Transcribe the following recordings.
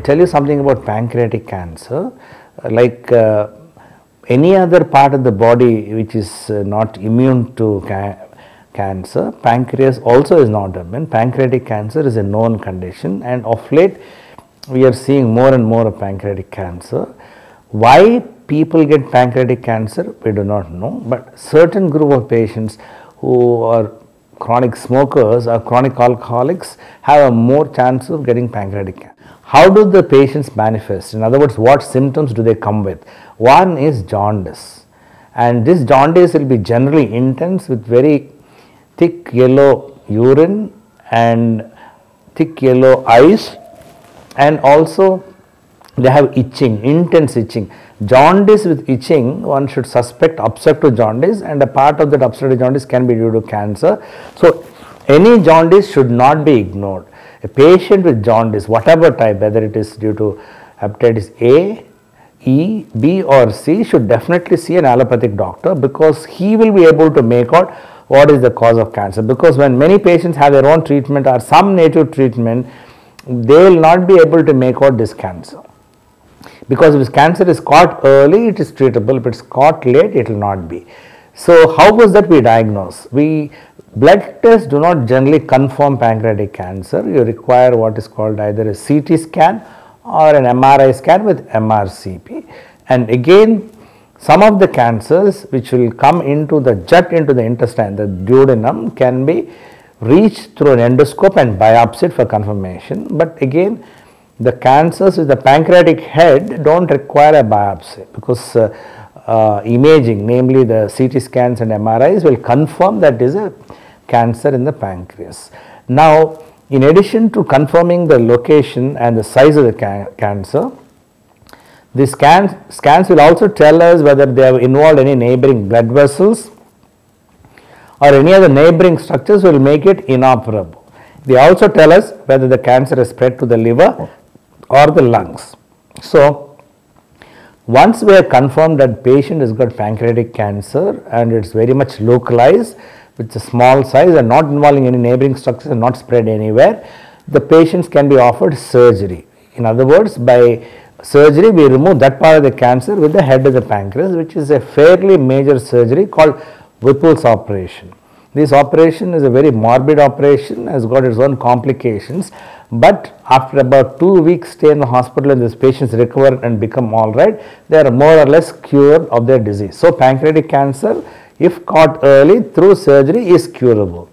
tell you something about pancreatic cancer. Like any other part of the body which is not immune to cancer, pancreas also is not immune. Pancreatic cancer is a known condition, and of late we are seeing more and more of pancreatic cancer. Why people get pancreatic cancer, we do not know, but certain group of patients who are chronic smokers or chronic alcoholics have a more chance of getting pancreatic cancer. How do the patients manifest? In other words, what symptoms do they come with? One is jaundice, and this jaundice will be generally intense with very thick yellow urine and thick yellow eyes, and also they have itching, intense itching. Jaundice with itching, one should suspect obstructive jaundice, and a part of that obstructive jaundice can be due to cancer. So, any jaundice should not be ignored. A patient with jaundice, whatever type, whether it is due to hepatitis A, E, B or C, should definitely see an allopathic doctor, because he will be able to make out what is the cause of cancer. Because when many patients have their own treatment or some native treatment, they will not be able to make out this cancer. Because if cancer is caught early, it is treatable. If it is caught late, it will not be. So, how was that we diagnose? Blood tests do not generally confirm pancreatic cancer. You require what is called either a CT scan or an MRI scan with MRCP. And again, some of the cancers which will come into the gut into the intestine, the duodenum, can be reached through an endoscope and biopsied for confirmation. But again, the cancers with the pancreatic head do not require a biopsy, because imaging, namely the CT scans and MRIs, will confirm that is a cancer in the pancreas. Now, in addition to confirming the location and the size of the cancer, the scans will also tell us whether they have involved any neighboring blood vessels or any other neighboring structures will make it inoperable. They also tell us whether the cancer has spread to the liver or the lungs. So, once we have confirmed that patient has got pancreatic cancer and it is very much localized with a small size and not involving any neighboring structures and not spread anywhere, the patients can be offered surgery. In other words, by surgery we remove that part of the cancer with the head of the pancreas, which is a fairly major surgery called Whipple's operation. This operation is a very morbid operation, has got its own complications, but after about 2 weeks stay in the hospital and these patients recover and become alright, they are more or less cured of their disease. So, pancreatic cancer, if caught early through surgery, is curable.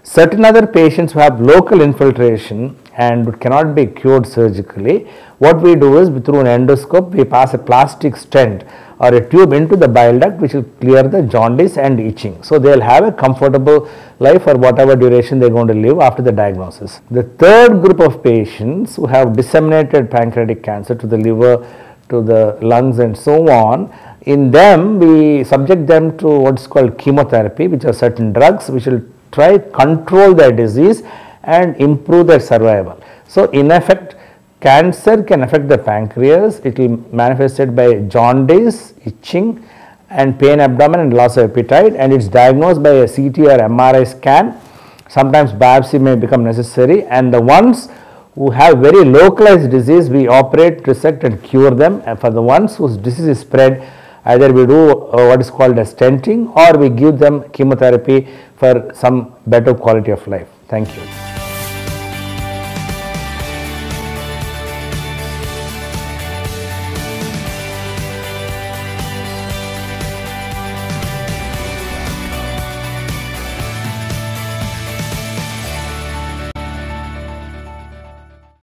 Certain other patients who have local infiltration and cannot be cured surgically, what we do is through an endoscope we pass a plastic stent or a tube into the bile duct, which will clear the jaundice and itching. So, they will have a comfortable life for whatever duration they are going to live after the diagnosis. The third group of patients who have disseminated pancreatic cancer to the liver, to the lungs and so on, in them we subject them to what is called chemotherapy, which are certain drugs which will try control their disease and improve their survival. So, in effect, cancer can affect the pancreas. It will be manifested by jaundice, itching and pain abdomen and loss of appetite, and it is diagnosed by a CT or MRI scan. Sometimes biopsy may become necessary, and the ones who have very localized disease, we operate, resect and cure them. And for the ones whose disease is spread, either we do what is called as stenting or we give them chemotherapy for some better quality of life. Thank you.